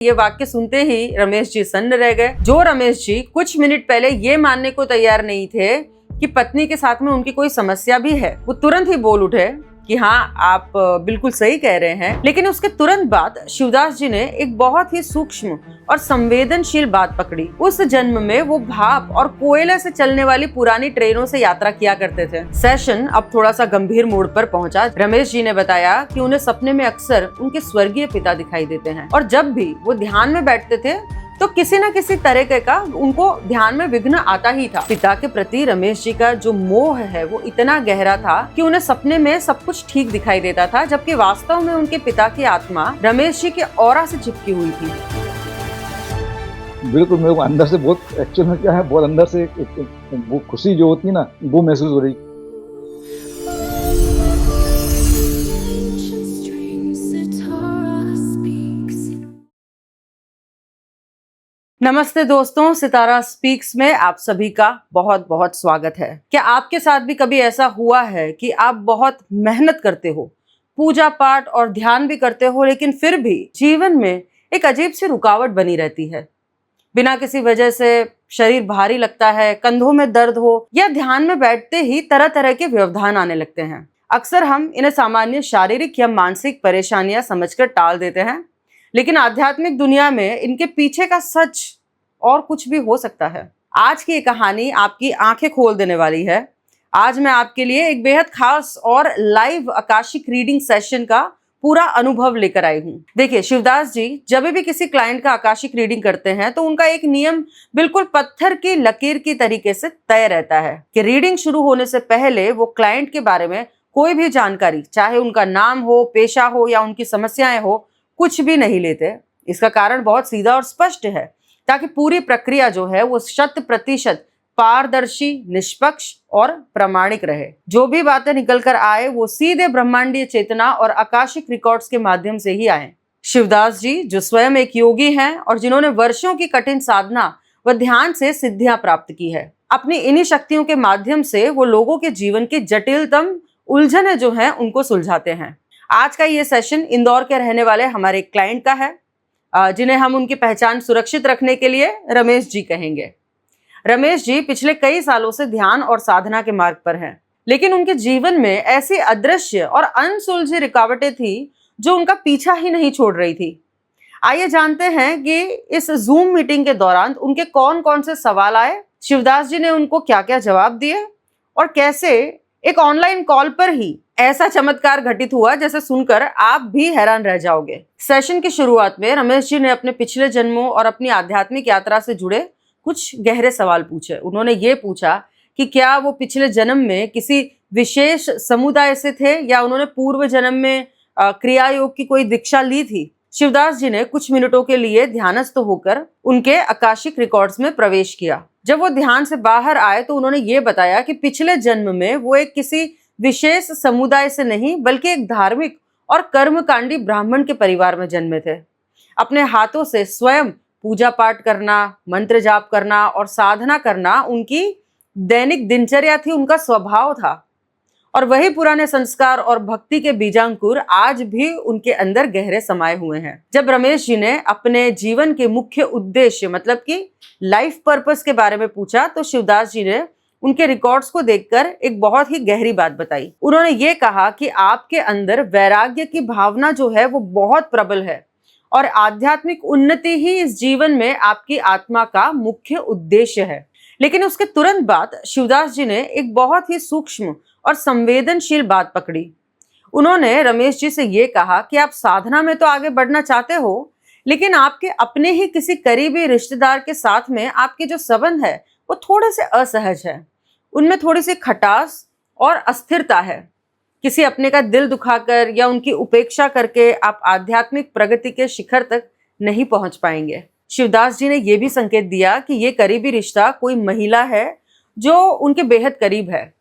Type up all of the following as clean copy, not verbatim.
ये वाक्य सुनते ही रमेश जी सन्न रह गए। जो रमेश जी कुछ मिनट पहले ये मानने को तैयार नहीं थे कि पत्नी के साथ में उनकी कोई समस्या भी है, वो तुरंत ही बोल उठे कि हाँ, आप बिल्कुल सही कह रहे हैं। लेकिन उसके तुरंत बाद शिवदास जी ने एक बहुत ही सूक्ष्म और संवेदनशील बात पकड़ी। उस जन्म में वो भाप और कोयले से चलने वाली पुरानी ट्रेनों से यात्रा किया करते थे। सेशन अब थोड़ा सा गंभीर मोड़ पर पहुंचा। रमेश जी ने बताया कि उन्हें सपने में अक्सर उनके स्वर्गीय पिता दिखाई देते हैं और जब भी वो ध्यान में बैठते थे तो किसी न किसी तरह का उनको ध्यान में विघ्न आता ही था। पिता के प्रति रमेश जी का जो मोह है वो इतना गहरा था कि उन्हें सपने में सब कुछ ठीक दिखाई देता था, जबकि वास्तव में उनके पिता की आत्मा रमेश जी के ऑरा से चिपकी हुई थी। बिल्कुल, मेरे को अंदर से बहुत एक्चुअल में क्या है, बहुत अंदर से वो खुशी जो होती है ना, वो महसूस हो रही। नमस्ते दोस्तों, सितारा स्पीक्स में आप सभी का बहुत बहुत स्वागत है। क्या आपके साथ भी कभी ऐसा हुआ है कि आप बहुत मेहनत करते हो, पूजा पाठ और ध्यान भी करते हो, लेकिन फिर भी जीवन में एक अजीब सी रुकावट बनी रहती है? बिना किसी वजह से शरीर भारी लगता है, कंधों में दर्द हो या ध्यान में बैठते ही तरह तरह के व्यवधान आने लगते हैं। अक्सर हम इन्हें सामान्य शारीरिक या मानसिक परेशानियां समझकर टाल देते हैं, लेकिन आध्यात्मिक दुनिया में इनके पीछे का सच और कुछ भी हो सकता है। आज की ये कहानी आपकी आंखें खोल देने वाली है। आज मैं आपके लिए एक बेहद खास और लाइव आकाशिक रीडिंग सेशन का पूरा अनुभव लेकर आई हूँ। देखिए, शिवदास जी जब भी किसी क्लाइंट का आकाशिक रीडिंग करते हैं तो उनका एक नियम बिल्कुल पत्थर की लकीर की तरीके से तय रहता है कि रीडिंग शुरू होने से पहले वो क्लाइंट के बारे में कोई भी जानकारी, चाहे उनका नाम हो, पेशा हो या उनकी समस्याएं हो, कुछ भी नहीं लेते। इसका कारण बहुत सीधा और स्पष्ट है, ताकि पूरी प्रक्रिया जो है वो 100% पारदर्शी, निष्पक्ष और प्रामाणिक रहे। जो भी बातें निकल कर आए वो सीधे ब्रह्मांडीय चेतना और आकाशिक रिकॉर्ड्स के माध्यम से ही आए। शिवदास जी जो स्वयं एक योगी हैं और जिन्होंने वर्षों की कठिन साधना व ध्यान से सिद्धियां प्राप्त की है, अपनी इन्हीं शक्तियों के माध्यम से वो लोगों के जीवन की जटिलतम उलझनें जो हैं उनको सुलझाते हैं। आज का ये सेशन इंदौर के रहने वाले हमारे क्लाइंट का है, जिन्हें हम उनकी पहचान सुरक्षित रखने के लिए रमेश जी कहेंगे। रमेश जी पिछले कई सालों से ध्यान और साधना के मार्ग पर हैं, लेकिन उनके जीवन में ऐसी अदृश्य और अनसुलझी रुकावटें थी जो उनका पीछा ही नहीं छोड़ रही थी। आइए जानते हैं कि इस जूम मीटिंग के दौरान उनके कौन कौन से सवाल आए, शिवदास जी ने उनको क्या क्या जवाब दिए और कैसे एक ऑनलाइन कॉल पर ही ऐसा चमत्कार घटित हुआ जैसे सुनकर आप भी हैरान रह जाओगे। सेशन की शुरुआत में रमेश जी ने अपने पिछले जन्मों और अपनी आध्यात्मिक यात्रा से जुड़े कुछ गहरे सवाल पूछे। उन्होंने ये पूछा कि क्या वो पिछले जन्म में किसी विशेष समुदाय से थे या उन्होंने पूर्व जन्म में क्रिया योग की कोई दीक्षा ली थी। शिवदास जी ने कुछ मिनटों के लिए ध्यानस्थ होकर उनके आकाशिक रिकॉर्ड्स में प्रवेश किया। जब वो ध्यान से बाहर आए तो उन्होंने ये बताया कि पिछले जन्म में वो एक किसी विशेष समुदाय से नहीं बल्कि एक धार्मिक और कर्मकांडी ब्राह्मण के परिवार में जन्मे थे। अपने हाथों से स्वयं पूजा पाठ करना, मंत्र जाप करना और साधना करना उनकी दैनिक दिनचर्या थी, उनका स्वभाव था। और वही पुराने संस्कार और भक्ति के बीजांकुर आज भी उनके अंदर गहरे समाये हुए हैं। जब रमेश जी ने अपने जीवन के मुख्य उद्देश्य मतलब कि लाइफ पर्पस के बारे में पूछा तो शिवदास जी ने उनके रिकॉर्ड्स को देखकर एक बहुत ही गहरी बात बताई। उन्होंने ये कहा कि आपके अंदर वैराग्य की भावना जो है वो बहुत प्रबल है और आध्यात्मिक उन्नति ही इस जीवन में आपकी आत्मा का मुख्य उद्देश्य है। लेकिन उसके तुरंत बाद शिवदास जी ने एक बहुत ही सूक्ष्म और संवेदनशील बात पकड़ी। उन्होंने रमेश जी से ये कहा कि आप साधना में तो आगे बढ़ना चाहते हो, लेकिन आपके अपने ही किसी करीबी रिश्तेदार के साथ में आपके जो संबंध है वो थोड़े से असहज है। उनमें थोड़ी सी खटास और अस्थिरता है। किसी अपने का दिल दुखाकर या उनकी उपेक्षा करके आप आध्यात्मिक प्रगति के शिखर तक नहीं पहुंच पाएंगे। शिवदास जी ने यह भी संकेत दिया कि ये करीबी रिश्ता कोई महिला है जो उनके बेहद करीब है।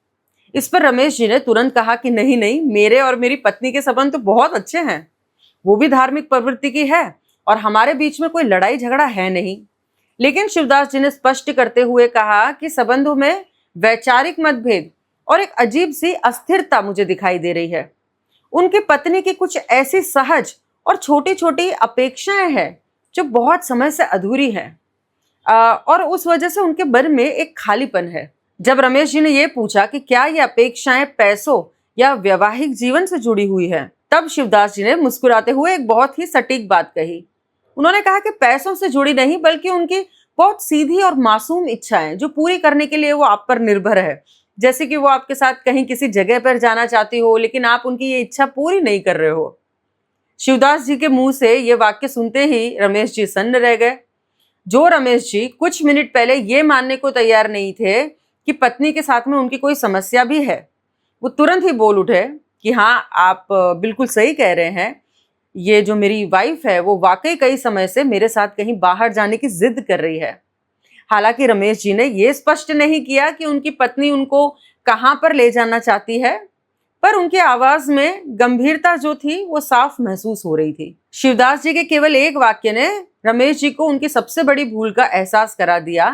इस पर रमेश जी ने तुरंत कहा कि नहीं नहीं, मेरे और मेरी पत्नी के संबंध तो बहुत अच्छे हैं, वो भी धार्मिक प्रवृत्ति की है और हमारे बीच में कोई लड़ाई झगड़ा है नहीं। लेकिन शिवदास जी ने स्पष्ट करते हुए कहा कि संबंधों में वैचारिक मतभेद और एक अजीब सी अस्थिरता मुझे दिखाई दे रही है। उनकी पत्नी की कुछ ऐसी सहज और छोटी छोटी अपेक्षाएं हैं जो बहुत समय से अधूरी है और उस वजह से उनके मन में एक खालीपन है। जब रमेश जी ने ये पूछा कि क्या ये अपेक्षाएं पैसों या वैवाहिक जीवन से जुड़ी हुई है, तब शिवदास जी ने मुस्कुराते हुए एक बहुत ही सटीक बात कही। उन्होंने कहा कि पैसों से जुड़ी नहीं, बल्कि उनकी बहुत सीधी और मासूम इच्छाएं जो पूरी करने के लिए वो आप पर निर्भर है। जैसे कि वो आपके साथ कहीं किसी जगह पर जाना चाहती हो, लेकिन आप उनकी ये इच्छा पूरी नहीं कर रहे हो। शिवदास जी के मुंह से ये वाक्य सुनते ही रमेश जी सन्न रह गए। जो रमेश जी कुछ मिनट पहले ये मानने को तैयार नहीं थे कि पत्नी के साथ में उनकी कोई समस्या भी है, वो तुरंत ही बोल उठे कि हाँ, आप बिल्कुल सही कह रहे हैं। ये जो मेरी वाइफ है वो वाकई कई समय से मेरे साथ कहीं बाहर जाने की जिद कर रही है। हालांकि रमेश जी ने ये स्पष्ट नहीं किया कि उनकी पत्नी उनको कहां पर ले जाना चाहती है, पर उनकी आवाज में गंभीरता जो थी वो साफ महसूस हो रही थी। शिवदास जी के केवल एक वाक्य ने रमेश जी को उनकी सबसे बड़ी भूल का एहसास करा दिया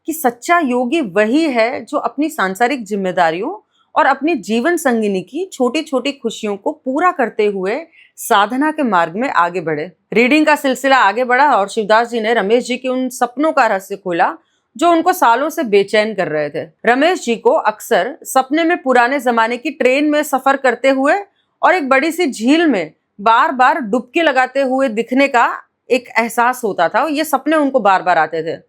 कि सच्चा योगी वही है जो अपनी सांसारिक जिम्मेदारियों और अपनी जीवन संगिनी की छोटी छोटी खुशियों को पूरा करते हुए साधना के मार्ग में आगे बढ़े। रीडिंग का सिलसिला आगे बढ़ा और शिवदास जी ने रमेश जी के उन सपनों का रहस्य खोला जो उनको सालों से बेचैन कर रहे थे। रमेश जी को अक्सर सपने में पुराने जमाने की ट्रेन में सफर करते हुए और एक बड़ी सी झील में बार बार डुबकी लगाते हुए दिखने का एक एहसास होता था। ये सपने उनको बार बार आते थे।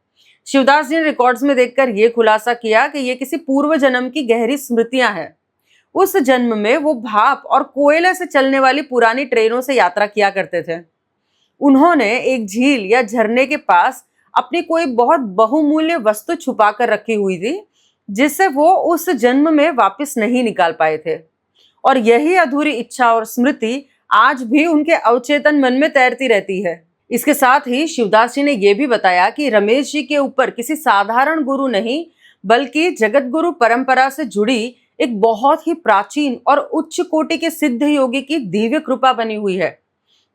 शिवदास जी ने रिकॉर्ड्स में देखकर यह खुलासा किया कि ये किसी पूर्व जन्म की गहरी स्मृतियां हैं। उस जन्म में वो भाप और कोयले से चलने वाली पुरानी ट्रेनों से यात्रा किया करते थे। उन्होंने एक झील या झरने के पास अपनी कोई बहुत बहुमूल्य वस्तु छुपा कर रखी हुई थी, जिससे वो उस जन्म में वापस नहीं निकाल पाए थे। और यही अधूरी इच्छा और स्मृति आज भी उनके अवचेतन मन में तैरती रहती है। इसके साथ ही शिवदास जी ने यह भी बताया कि रमेश जी के ऊपर किसी साधारण गुरु नहीं, बल्कि जगत गुरु परंपरा से जुड़ी एक बहुत ही प्राचीन और उच्च कोटि के सिद्ध योगी की दिव्य कृपा बनी हुई है।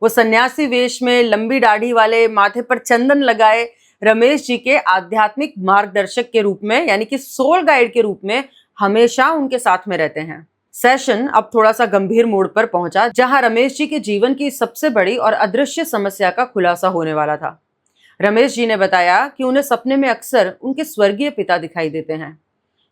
वो सन्यासी वेश में लंबी दाढ़ी वाले, माथे पर चंदन लगाए रमेश जी के आध्यात्मिक मार्गदर्शक के रूप में, यानी कि सोल गाइड के रूप में हमेशा उनके साथ में रहते हैं। सेशन अब थोड़ा सा गंभीर मोड़ पर पहुंचा, जहां रमेश जी के जीवन की सबसे बड़ी और अदृश्य समस्या का खुलासा होने वाला था। रमेश जी ने बताया कि उन्हें सपने में अक्सर उनके स्वर्गीय पिता दिखाई देते हैं।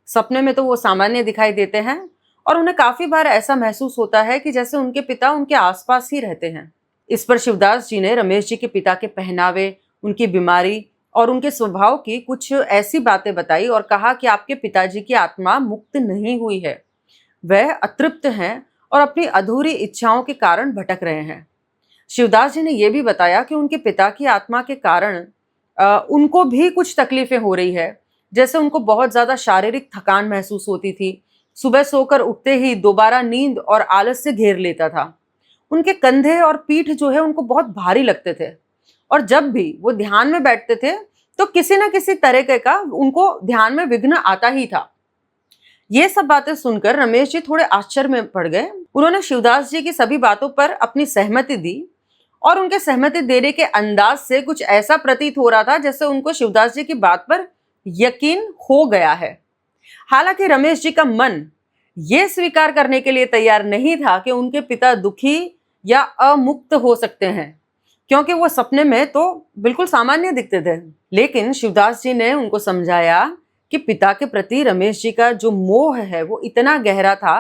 सपने में तो वो सामान्य दिखाई देते हैं और उन्हें काफी बार ऐसा महसूस होता है कि जैसे उनके पिता उनके आसपास ही रहते हैं। इस पर शिवदास जी ने रमेश जी के पिता के पहनावे, उनकी बीमारी और उनके स्वभाव की कुछ ऐसी बातें बताई और कहा कि आपके पिताजी की आत्मा मुक्त नहीं हुई है, वह अतृप्त हैं और अपनी अधूरी इच्छाओं के कारण भटक रहे हैं। शिवदास जी ने यह भी बताया कि उनके पिता की आत्मा के कारण उनको भी कुछ तकलीफें हो रही है, जैसे उनको बहुत ज्यादा शारीरिक थकान महसूस होती थी, सुबह सोकर उठते ही दोबारा नींद और आलस से घेर लेता था। उनके कंधे और पीठ जो है उनको बहुत भारी लगते थे और जब भी वो ध्यान में बैठते थे तो किसी न किसी तरह का उनको ध्यान में विघ्न आता ही था। ये सब बातें सुनकर रमेश जी थोड़े आश्चर्य में पड़ गए। उन्होंने शिवदास जी की सभी बातों पर अपनी सहमति दी और उनके सहमति देने के अंदाज से कुछ ऐसा प्रतीत हो रहा था जैसे उनको शिवदास जी की बात पर यकीन हो गया है। हालांकि रमेश जी का मन ये स्वीकार करने के लिए तैयार नहीं था कि उनके पिता दुखी या अमुक्त हो सकते हैं, क्योंकि वो सपने में तो बिल्कुल सामान्य दिखते थे। लेकिन शिवदास जी ने उनको समझाया कि पिता के प्रति रमेश जी का जो मोह है वो इतना गहरा था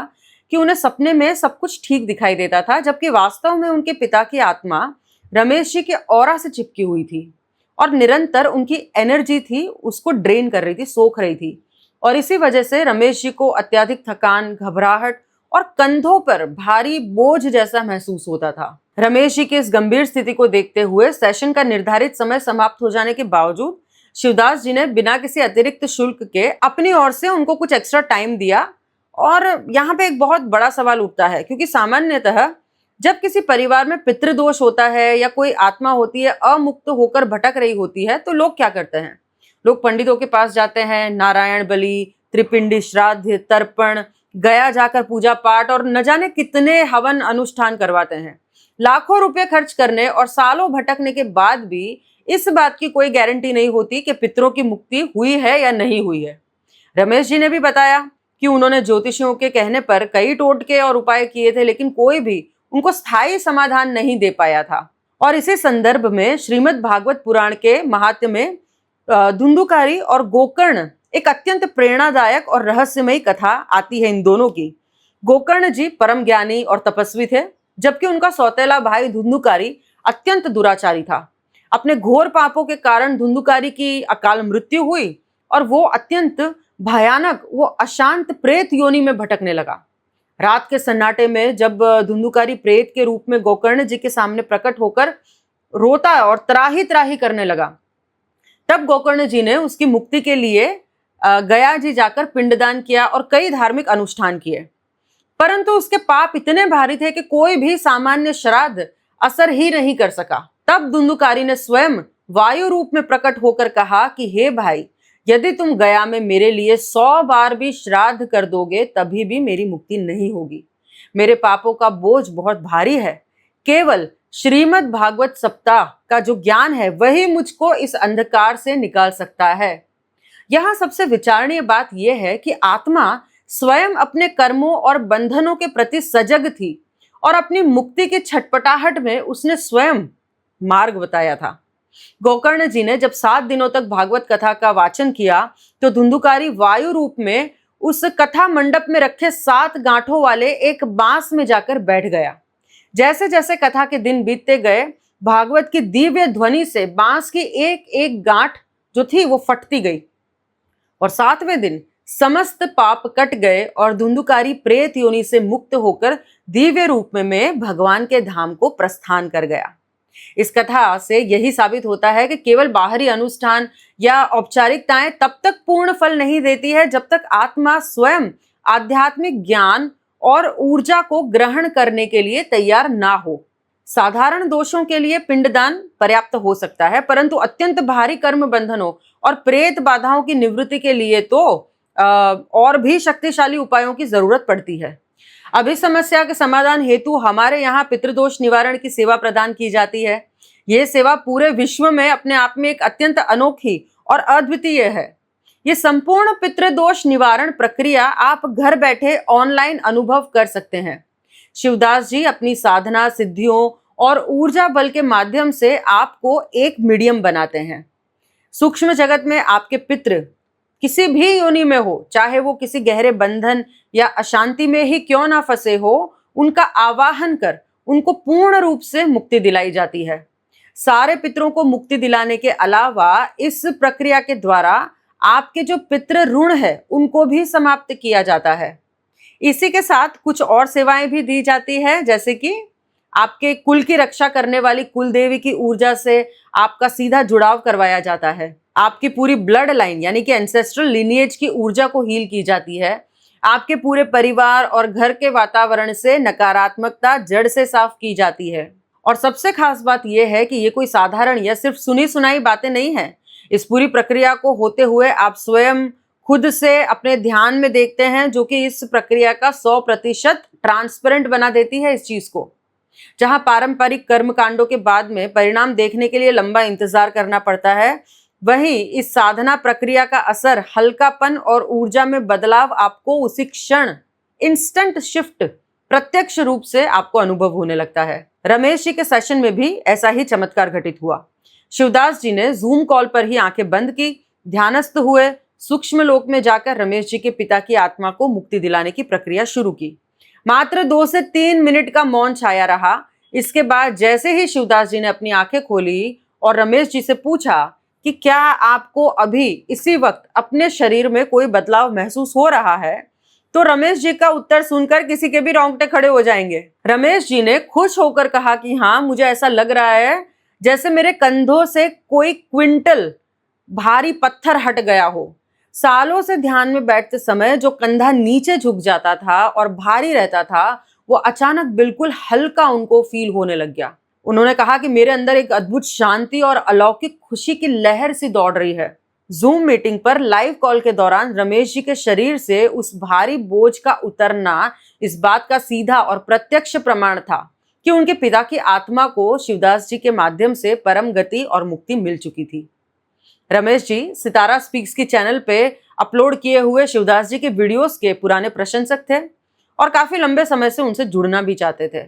कि उन्हें सपने में सब कुछ ठीक दिखाई देता था, जबकि वास्तव में उनके पिता की आत्मा रमेश जी के ऑरा से चिपकी हुई थी और निरंतर उनकी एनर्जी थी उसको ड्रेन कर रही थी, सोख रही थी। और इसी वजह से रमेश जी को अत्यधिक थकान, घबराहट और कंधों पर भारी बोझ जैसा महसूस होता था। रमेश जी की इस गंभीर स्थिति को देखते हुए सेशन का निर्धारित समय समाप्त हो जाने के बावजूद शिवदास जी ने बिना किसी अतिरिक्त शुल्क के अपनी ओर से उनको कुछ एक्स्ट्रा टाइम दिया। और यहाँ पे एक बहुत बड़ा सवाल उठता है, क्योंकि सामान्यतः जब किसी परिवार में पितृदोष होता है या कोई आत्मा होती है अमुक्त होकर भटक रही होती है, तो लोग क्या करते हैं? लोग पंडितों के पास जाते हैं, नारायण बलि, त्रिपिंडी श्राद्ध, तर्पण, गया जाकर पूजा पाठ और न जाने कितने हवन अनुष्ठान करवाते हैं। लाखों रुपए खर्च करने और सालों भटकने के बाद भी इस बात की कोई गारंटी नहीं होती कि पितरों की मुक्ति हुई है या नहीं हुई है। रमेश जी ने भी बताया कि उन्होंने ज्योतिषियों के कहने पर कई टोटके और उपाय किए थे, लेकिन कोई भी उनको स्थायी समाधान नहीं दे पाया था। और इसी संदर्भ में श्रीमद् भागवत पुराण के महात्म्य में धुंधुकारी और गोकर्ण एक अत्यंत प्रेरणादायक और रहस्यमयी कथा आती है इन दोनों की। गोकर्ण जी परम ज्ञानी और तपस्वी थे, जबकि उनका सौतेला भाई धुंधुकारी अत्यंत दुराचारी था। अपने घोर पापों के कारण धुंधुकारी की अकाल मृत्यु हुई और वो अत्यंत भयानक, वो अशांत प्रेत योनि में भटकने लगा। रात के सन्नाटे में जब धुंधुकारी प्रेत के रूप में गोकर्ण जी के सामने प्रकट होकर रोता और त्राही त्राही करने लगा, तब गोकर्ण जी ने उसकी मुक्ति के लिए गया जी जाकर पिंडदान किया और कई धार्मिक अनुष्ठान किए, परंतु उसके पाप इतने भारी थे कि कोई भी सामान्य श्राद्ध असर ही नहीं कर सका। तब धुंधुकारी ने स्वयं वायु रूप में प्रकट होकर कहा कि हे भाई, यदि तुम गया में मेरे लिए 100 बार भी श्राद्ध कर दोगे तभी भी मेरी मुक्ति नहीं होगी। मेरे पापों का बोझ बहुत भारी है। केवल श्रीमद् भागवत सप्ताह का जो ज्ञान है वही मुझको इस अंधकार से निकाल सकता है। यहाँ सबसे विचारणीय बात यह है कि आत्मा स्वयं अपने कर्मों और बंधनों के प्रति सजग थी और अपनी मुक्ति की छटपटाहट में उसने स्वयं मार्ग बताया था। गोकर्ण जी ने जब 7 दिनों तक भागवत कथा का वाचन किया तो धुंधुकारी वायु रूप में उस कथा मंडप में रखे 7 गांठों वाले एक बांस में जाकर बैठ गया। जैसे जैसे कथा के दिन बीतते गए, भागवत की दिव्य ध्वनि से बांस की एक एक गांठ जो थी वो फटती गई और 7वें दिन समस्त पाप कट गए और धुंधुकारी प्रेत योनि से मुक्त होकर दिव्य रूप में भगवान के धाम को प्रस्थान कर गया। इस कथा से यही साबित होता है कि केवल बाहरी अनुष्ठान या औपचारिकताएं तब तक पूर्ण फल नहीं देती है जब तक आत्मा स्वयं आध्यात्मिक ज्ञान और ऊर्जा को ग्रहण करने के लिए तैयार ना हो। साधारण दोषों के लिए पिंडदान पर्याप्त हो सकता है, परंतु अत्यंत भारी कर्म बंधनों और प्रेत बाधाओं की निवृत्ति के लिए तो और भी शक्तिशाली उपायों की जरूरत पड़ती है। अब इस समस्या के समाधान हेतु हमारे यहाँ पितृदोष निवारण की सेवा प्रदान की जाती है। यह सेवा पूरे विश्व में अपने आप में एक अत्यंत अनोखी और अद्वितीय है। ये संपूर्ण पितृदोष निवारण प्रक्रिया आप घर बैठे ऑनलाइन अनुभव कर सकते हैं। शिवदास जी अपनी साधना सिद्धियों और ऊर्जा बल के माध्यम से आपको एक मीडियम बनाते हैं। सूक्ष्म जगत में आपके पितृ किसी भी योनि में हो, चाहे वो किसी गहरे बंधन या अशांति में ही क्यों ना फंसे हो, उनका आवाहन कर उनको पूर्ण रूप से मुक्ति दिलाई जाती है। सारे पितरों को मुक्ति दिलाने के अलावा इस प्रक्रिया के द्वारा आपके जो पितृ ऋण है उनको भी समाप्त किया जाता है। इसी के साथ कुछ और सेवाएं भी दी जाती है, जैसे कि आपके कुल की रक्षा करने वाली कुल देवी की ऊर्जा से आपका सीधा जुड़ाव करवाया जाता है। आपकी पूरी ब्लड लाइन यानी कि एंसेस्ट्रल लिनिएज की ऊर्जा को हील की जाती है। आपके पूरे परिवार और घर के वातावरण से नकारात्मकता जड़ से साफ की जाती है। और सबसे खास बात यह है कि ये कोई साधारण या सिर्फ सुनी सुनाई बातें नहीं है। इस पूरी प्रक्रिया को होते हुए आप स्वयं खुद से अपने ध्यान में देखते हैं, जो कि इस प्रक्रिया का 100% ट्रांसपेरेंट बना देती है इस चीज को। जहां पारंपरिक कर्म कांडों के बाद में परिणाम देखने के लिए लंबा इंतजार करना पड़ता है, वहीं इस साधना प्रक्रिया का असर, हल्कापन और ऊर्जा में बदलाव आपको उसी क्षण इंस्टेंट शिफ्ट प्रत्यक्ष रूप से आपको अनुभव होने लगता है। रमेश जी के सेशन में भी ऐसा ही चमत्कार घटित हुआ। शिवदास जी ने जूम कॉल पर ही आंखें बंद की, ध्यानस्थ हुए, सूक्ष्म लोक में जाकर रमेश जी के पिता की आत्मा को मुक्ति दिलाने की प्रक्रिया शुरू की। मात्र 2 से 3 मिनट का मौन छाया रहा। इसके बाद जैसे ही शिवदास जी ने अपनी आंखें खोली और रमेश जी से पूछा कि क्या आपको अभी इसी वक्त अपने शरीर में कोई बदलाव महसूस हो रहा है, तो रमेश जी का उत्तर सुनकर किसी के भी रोंगटे खड़े हो जाएंगे। रमेश जी ने खुश होकर कहा कि हाँ, मुझे ऐसा लग रहा है जैसे मेरे कंधों से कोई क्विंटल भारी पत्थर हट गया हो। सालों से ध्यान में बैठते समय जो कंधा नीचे झुक जाता था और भारी रहता था, वो अचानक बिल्कुल हल्का उनको फील होने लग गया। उन्होंने कहा कि मेरे अंदर एक अद्भुत शांति और अलौकिक खुशी की लहर सी दौड़ रही है। जूम मीटिंग पर लाइव कॉल के दौरान रमेश जी के शरीर से उस भारी बोझ का उतरना इस बात का सीधा और प्रत्यक्ष प्रमाण था कि उनके पिता की आत्मा को शिवदास जी के माध्यम से परम गति और मुक्ति मिल चुकी थी। रमेश जी सितारा स्पीक्स की चैनल पे अपलोड किए हुए शिवदास जी के वीडियोस के पुराने प्रशंसक थे और काफी लंबे समय से उनसे जुड़ना भी चाहते थे।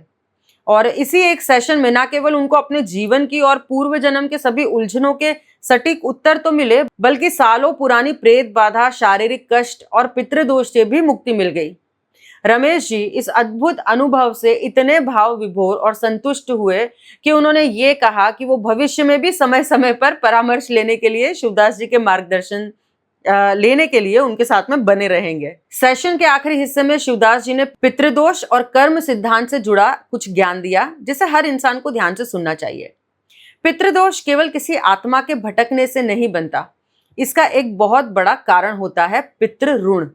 और इसी एक सेशन में न केवल उनको अपने जीवन की और पूर्व जन्म के सभी उलझनों के सटीक उत्तर तो मिले, बल्कि सालों पुरानी प्रेत बाधा, शारीरिक कष्ट और पितृदोष से भी मुक्ति मिल गई। रमेश जी इस अद्भुत अनुभव से इतने भाव विभोर और संतुष्ट हुए कि उन्होंने ये कहा कि वो भविष्य में भी समय समय पर परामर्श लेने के लिए शिवदास जी के मार्गदर्शन लेने के लिए उनके साथ में बने रहेंगे। सेशन के आखिरी हिस्से में शिवदास जी ने पितृदोष और कर्म सिद्धांत से जुड़ा कुछ ज्ञान दिया, जिसे हर इंसान को ध्यान से सुनना चाहिए। पितृदोष केवल किसी आत्मा के भटकने से नहीं बनता, इसका एक बहुत बड़ा कारण होता है पितृ ऋण।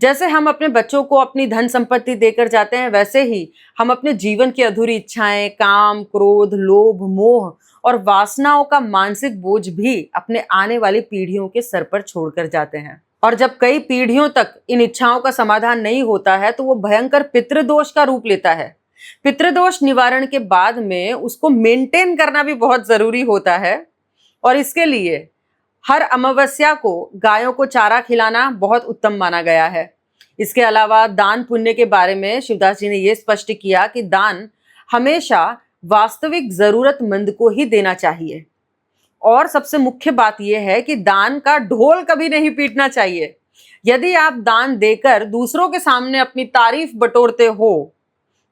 जैसे हम अपने बच्चों को अपनी धन संपत्ति देकर जाते हैं, वैसे ही हम अपने जीवन की अधूरी इच्छाएं, काम, क्रोध, लोभ, मोह और वासनाओं का मानसिक बोझ भी अपने आने वाली पीढ़ियों के सर पर छोड़कर जाते हैं। और जब कई पीढ़ियों तक इन इच्छाओं का समाधान नहीं होता है तो वो भयंकर पितृदोष का रूप लेता है। पितृदोष निवारण के बाद में उसको मेंटेन करना भी बहुत जरूरी होता है, और इसके लिए हर अमावस्या को गायों को चारा खिलाना बहुत उत्तम माना गया है। इसके अलावा दान पुण्य के बारे में शिवदास जी ने यह स्पष्ट किया कि दान हमेशा वास्तविक जरूरतमंद को ही देना चाहिए। और सबसे मुख्य बात यह है कि दान का ढोल कभी नहीं पीटना चाहिए। यदि आप दान देकर दूसरों के सामने अपनी तारीफ बटोरते हो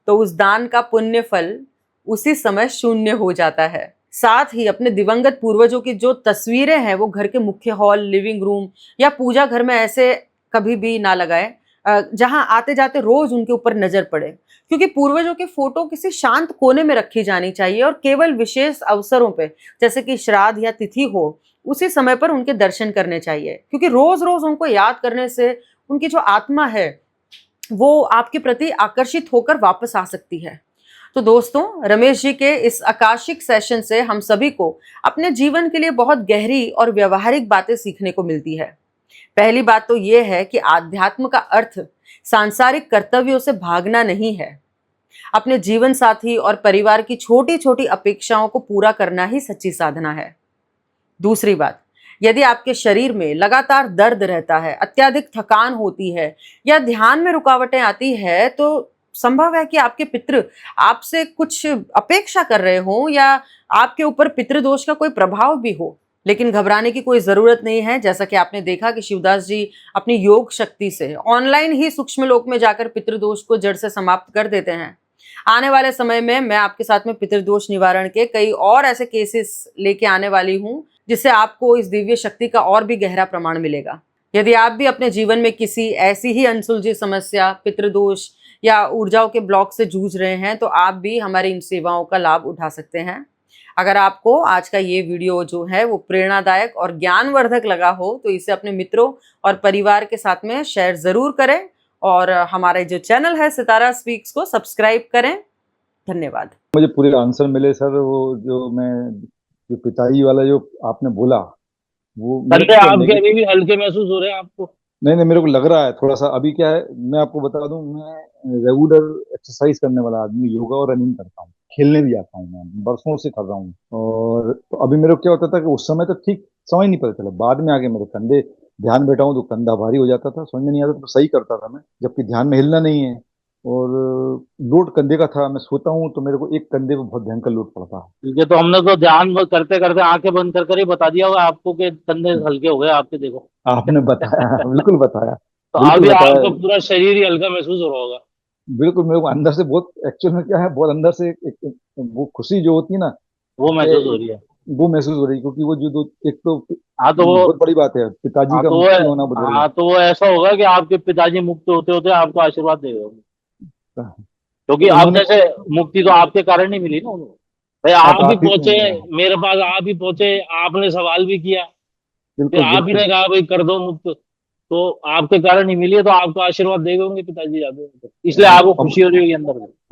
तो उस दान का पुण्य फल उसी समय शून्य हो जाता है। साथ ही अपने दिवंगत पूर्वजों की जो तस्वीरें हैं वो घर के मुख्य हॉल, लिविंग रूम या पूजा घर में ऐसे कभी भी ना लगाएं जहां आते जाते रोज उनके ऊपर नजर पड़े, क्योंकि पूर्वजों की फोटो किसी शांत कोने में रखी जानी चाहिए और केवल विशेष अवसरों पे, जैसे कि श्राद्ध या तिथि हो, उसी समय पर उनके दर्शन करने चाहिए, क्योंकि रोज रोज उनको याद करने से उनकी जो आत्मा है वो आपके प्रति आकर्षित होकर वापस आ सकती है। तो दोस्तों, रमेश जी के इस आकाशिक सेशन से हम सभी को अपने जीवन के लिए बहुत गहरी और व्यवहारिक बातें सीखने को मिलती है। पहली बात तो यह है कि आध्यात्म का अर्थ सांसारिक कर्तव्यों से भागना नहीं है। अपने जीवन साथी और परिवार की छोटी छोटी अपेक्षाओं को पूरा करना ही सच्ची साधना है। दूसरी बात, यदि आपके शरीर में लगातार दर्द रहता है, अत्यधिक थकान होती है या ध्यान में रुकावटें आती है, तो संभव है कि आपके पितृ आपसे कुछ अपेक्षा कर रहे हो या आपके ऊपर पितृदोष का कोई प्रभाव भी हो। लेकिन घबराने की कोई जरूरत नहीं है। जैसा कि आपने देखा कि शिवदास जी अपनी योग शक्ति से ऑनलाइन ही सूक्ष्म लोक में जाकर पितृदोष को जड़ से समाप्त कर देते हैं। आने वाले समय में मैं आपके साथ में पितृदोष निवारण के कई और ऐसे केसेस लेके आने वाली हूं, जिससे आपको इस दिव्य शक्ति का और भी गहरा प्रमाण मिलेगा। यदि आप भी अपने जीवन में किसी ऐसी ही अनसुलझी समस्या, पितृदोष या ऊर्जाओं के ब्लॉक से जूझ रहे हैं, तो आप भी हमारी इन सेवाओं का लाभ उठा सकते हैं। अगर आपको आज का ये वीडियो जो है वो प्रेरणादायक और ज्ञानवर्धक लगा हो तो इसे अपने मित्रों और परिवार के साथ में शेयर जरूर करें, और हमारे जो चैनल है सितारा स्पीक्स को सब्सक्राइब करें। धन्यवाद। मुझे पूरे आंसर मिले सर। वो जो पिताजी वाला जो आपने बोला वो आपके अभी भी हल्के महसूस हो रहे हैं आपको? नहीं, मेरे को लग रहा है थोड़ा सा। अभी क्या है, मैं आपको बता दूं, मैं रेगुलर एक्सरसाइज करने वाला आदमी, योगा और रनिंग करता हूँ, खेलने भी जाता हूँ, मैं बरसों से कर रहा हूँ। और तो अभी मेरे को क्या होता था कि उस समय तो ठीक समझ नहीं पता चला, बाद में आके मेरे कंधे, ध्यान बैठा हूँ तो कंधा भारी हो जाता था, समझ में नहीं आता तो सही करता था मैं, जबकि ध्यान में हिलना नहीं है। और लोड कंधे का था, मैं सोता हूँ तो मेरे को एक कंधे पे बहुत भयंकर लोड पड़ता है। ठीक है, तो हमने तो ध्यान करते करते आंखें बंद कर ही बता दिया होगा आपको कि कंधे हल्के हो गए आपके। देखो आपने बताया, बिल्कुल बताया। तो बिल्कुल अभी बताया। आपको पूरा शरीर ही हल्का महसूस हो रहा होगा। बिल्कुल, मेरे को अंदर से बहुत, एक्चुअल में क्या है, बहुत अंदर से वो खुशी जो होती है ना, वो महसूस हो रही है। वो महसूस हो रही है, क्योंकि वो जो एक तो हाँ तो वो बहुत बड़ी बात है, पिताजी का मुक्ति होना बहुत बड़ी हाँ तो वो ऐसा होगा कि आपके पिताजी मुक्त होते होते आपको आशीर्वाद दे रहे, क्योंकि अब जैसे मुक्ति तो आपके कारण नहीं मिली ना उन्हें। भाई आप भी पहुंचे मेरे पास, आप भी पहुंचे, आपने सवाल भी किया, फिर आप ही ने कहा भाई कर दो मुक्त, तो आपके कारण ही मिली है, तो आपको आशीर्वाद दे गए होंगे पिताजी जाते, इसलिए आपको खुशी हो रही होगी अंदर में।